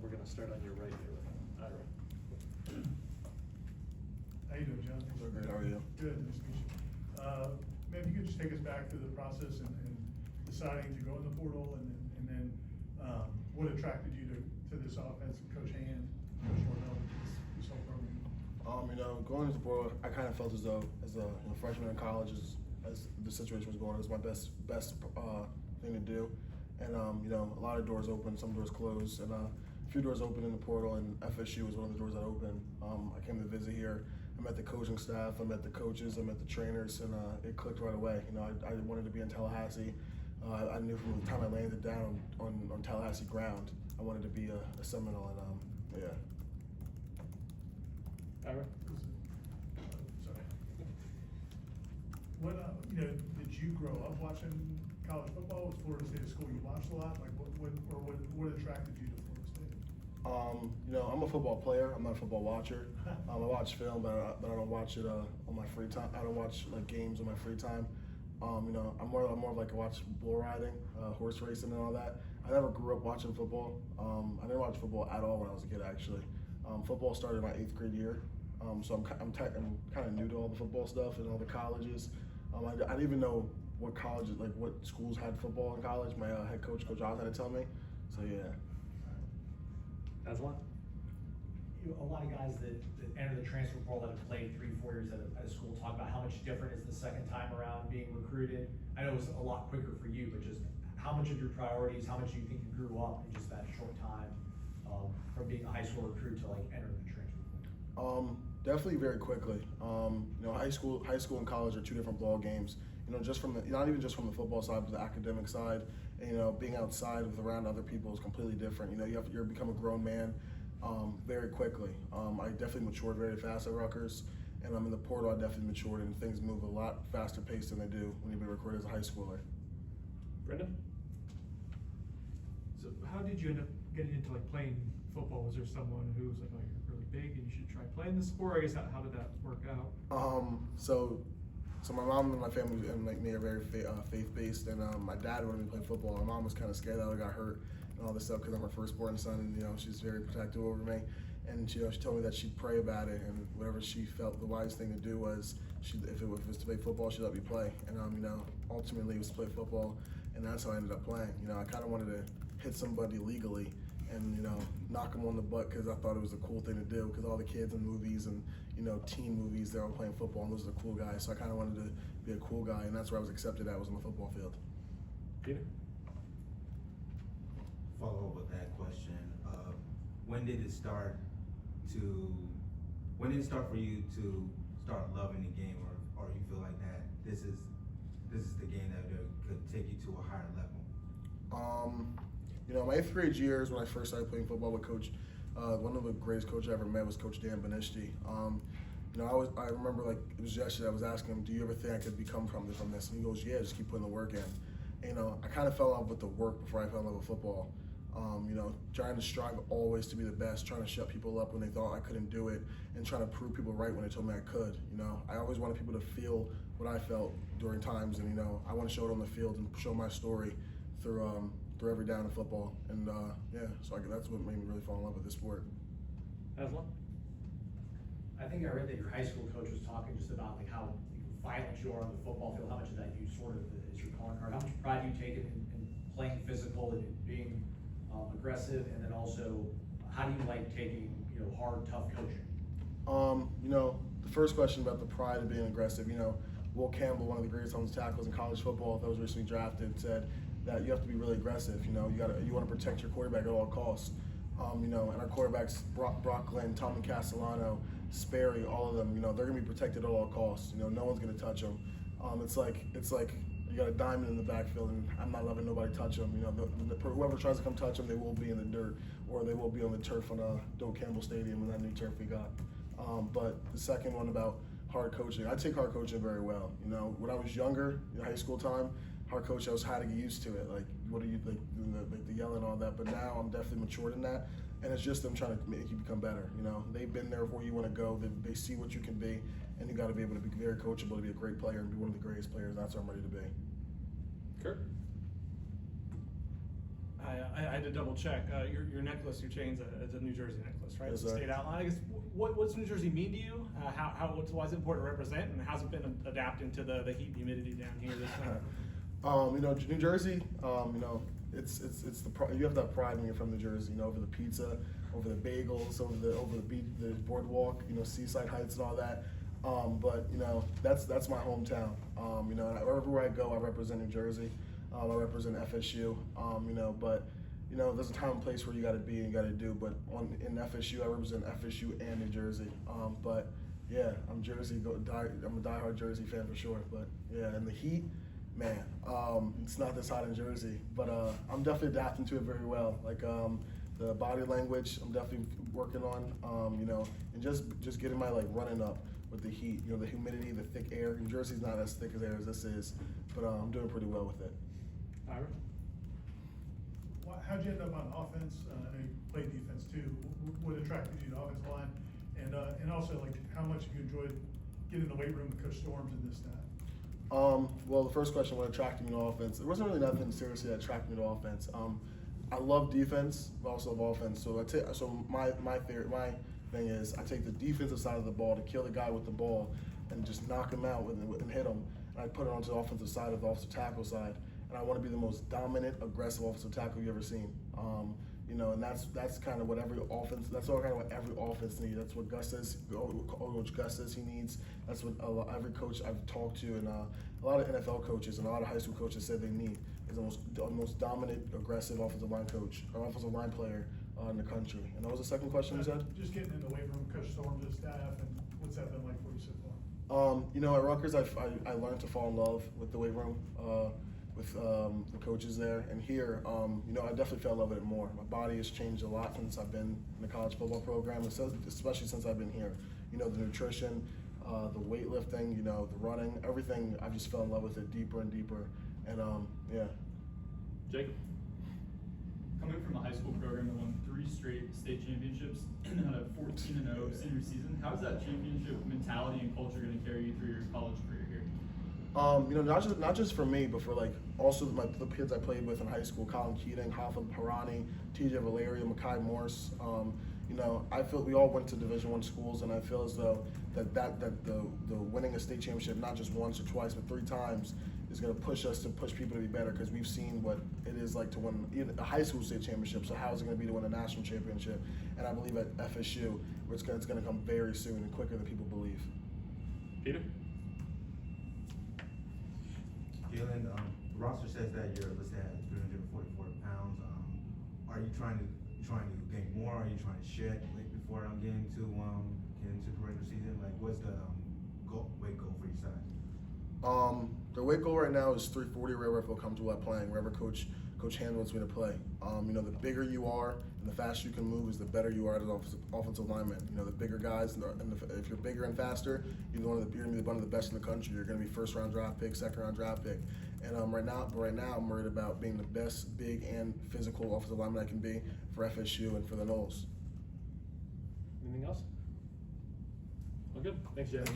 we're going to start on your right here with Ira. How you doing, John? Doing great. How are you? Good, nice to meet you. Maybe you could just take us back through the process and deciding to go in the portal, and then what attracted you to this offense, and Coach Hand, Coach Norvell, this whole program? Going into the portal, I kind of felt as though, as a freshman in college, as the situation was going, it was my best thing to do. And a lot of doors open, some doors closed, and a few doors open in the portal, and FSU was one of the doors that opened. I came to visit here. I met the coaching staff, I met the coaches, I met the trainers, and it clicked right away. I wanted to be in Tallahassee. I knew from the time I landed down on Tallahassee ground, I wanted to be a Seminole, and yeah. Ira? Sorry. What, did you grow up watching college football? Was Florida State a school you watched a lot? Like what attracted you to Florida State? I'm a football player. I'm not a football watcher. I watch film, but I don't watch it on my free time. I don't watch like games on my free time. I'm more of like I watch bull riding, horse racing, and all that. I never grew up watching football. I didn't watch football at all when I was a kid, actually. Football started my 8th grade year, so I'm kind of new to all the football stuff and all the colleges. I didn't even know what colleges, like what schools had football in college. My head coach, Coach Oz, had to tell me. So yeah. Aslan? A lot of guys that enter the transfer portal that have played 3-4 years at a school talk about how much different is the second time around being recruited. I know it was a lot quicker for you, but just how much of your priorities, how much do you think you grew up in just that short time from being a high school recruit to like entering the transfer portal? Definitely very quickly. High school and college are two different ball games. Just from not even just from the football side, but the academic side. And, being outside around other people is completely different. You become a grown man very quickly. I definitely matured very fast at Rutgers, and I'm in the portal. I definitely matured, and things move a lot faster paced than they do when you've been recruited as a high schooler. Brendan? So how did you end up getting into like playing football? Was there someone who was like, oh, you're really big and you should try playing this sport? I guess how did that work out? So my mom and my family and like me are very faith-based, and my dad wanted me to play football. My mom was kind of scared that I got hurt and all this stuff because I'm her firstborn son, and she's very protective over me. And she told me that she'd pray about it, and whatever she felt the wise thing to do was, if it was to play football, she'd let me play. And ultimately it was to play football, and that's how I ended up playing. I kind of wanted to hit somebody legally and knock them on the butt because I thought it was a cool thing to do, because all the kids in movies and teen movies, they're all playing football, and those are the cool guys. So I kind of wanted to be a cool guy, and that's where I was accepted at, was on the football field. Peter? Follow up with that question. When did it start for you to start loving the game, or you feel like that this is the game that could take you to a higher level? My 8th grade years when I first started playing football with Coach, one of the greatest coaches I ever met was Coach Dan Benishti. I remember like it was yesterday. I was asking him, "Do you ever think I could become from this?" And he goes, "Yeah, just keep putting the work in." I kind of fell in love with the work before I fell in love with football. Trying to strive always to be the best, trying to shut people up when they thought I couldn't do it, and trying to prove people right when they told me I could. I always wanted people to feel what I felt during times, and I want to show it on the field and show my story through every down in football. And so that's what made me really fall in love with this sport. Aslan? I think I read that your high school coach was talking just about like how violent you are on the football field. How much of that you sort of is your calling card? How much pride do you take in playing physical and being aggressive, and then also how do you like taking hard, tough coaching? The first question about the pride of being aggressive. Will Campbell, one of the greatest offensive tackles in college football that was recently drafted, said that you have to be really aggressive. You want to protect your quarterback at all costs. And our quarterbacks, Brock Glenn, Tommy Castellano, Sperry, all of them, they're gonna be protected at all costs. No one's gonna touch them. It's like you got a diamond in the backfield, and I'm not letting nobody touch them. Whoever tries to come touch them, they will be in the dirt, or they will be on the turf on Doak Campbell Stadium and that new turf we got. But the second one about hard coaching, I take hard coaching very well. When I was younger, in high school time, hard coaching, I was how to get used to it. Like, what are you like the yelling and all that? But now I'm definitely matured in that, and it's just them trying to make you become better. They've been there where you want to go. They see what you can be, and you got to be able to be very coachable to be a great player and be one of the greatest players. That's what I'm ready to be. Kurt? I I had to double check. Your necklace, your chain's a New Jersey necklace, right? Yes, It's a sir. state outline. I guess what's New Jersey mean to you? Why is it important to represent, and how's it been adapting to the heat and humidity down here this summer? You know, New Jersey, you know, it's you have that pride when you're from New Jersey, you know, over the pizza, over the bagels, over the beach, the boardwalk, you know, Seaside Heights and all that. But you know, that's my hometown. You know, wherever I go, I represent New Jersey. I represent FSU. You know, but you know, there's a time and place where you got to be and you got to do. But in FSU, I represent FSU and New Jersey. But yeah, I'm Jersey. I'm a diehard Jersey fan for sure. But yeah, and the heat, man, it's not this hot in Jersey. But I'm definitely adapting to it very well. Like the body language, I'm definitely working on. You know, and just getting my running up with the heat. You know, the humidity, the thick air. New Jersey's not as thick as air as this is, but I'm doing pretty well with it. Ira? How'd you end up on offense? I know you played defense too. What attracted you to offensive line? And also, like, how much have you enjoyed getting in the weight room with Coach Storms and this, that? Well, the first question, what attracted me to offense? There wasn't really nothing seriously that attracted me to offense. I love defense, but also love offense. So my thing is, I take the defensive side of the ball to kill the guy with the ball and just knock him out and hit him. And I put it onto the offensive side of the offensive tackle side. And I want to be the most dominant, aggressive offensive tackle you've ever seen. You know, and that's kind of what every offense. That's all kind of what every offense needs. That's what Gus says. Coach Gus says he needs. That's what every coach I've talked to, and a lot of NFL coaches and a lot of high school coaches said they need is the most dominant, aggressive offensive line coach or offensive line player in the country. And what was the second question you said? Just getting in the weight room with Coach Storms and staff, and what's that been like for you so far? You know, at Rutgers, I learned to fall in love with the weight room. With the coaches there, and here, you know, I definitely fell in love with it more. My body has changed a lot since I've been in the college football program, especially since I've been here. You know, the nutrition, the weightlifting, you know, the running, everything. I just fell in love with it deeper and deeper, and yeah. Jacob? Coming from a high school program that won 3 straight state championships and had a 14-0 senior season, how is that championship mentality and culture going to carry you through your college career here? You know, not just for me, but for also the kids I played with in high school: Colin Keating, Hafa Harani, TJ Valerio, Makai Morse. You know, I feel we all went to Division I schools, and I feel as though that the winning a state championship not just once or twice, but 3 times is going to push people to be better, because we've seen what it is like to win even a high school state championship. So how is it going to be to win a national championship? And I believe at FSU, it's going to come very soon and quicker than people believe. Peter? Galen, the roster says that you're listed at 344 pounds. Are you trying to gain more? Are you trying to shed weight before getting into the regular season? Like, what's the weight goal for your size? The weight goal right now is 340, wherever I feel comfortable at playing, wherever Coach Hand wants me to play. You know, the bigger you are and the faster you can move is the better you are as an offensive lineman. You know, the bigger guys, if you're bigger and faster, you're going to be one of the best in the country. You're going to be first-round draft pick, second-round draft pick. And right now, I'm worried about being the best big and physical offensive lineman I can be for FSU and for the Noles. Anything else? Well, good. Thanks, Jacob.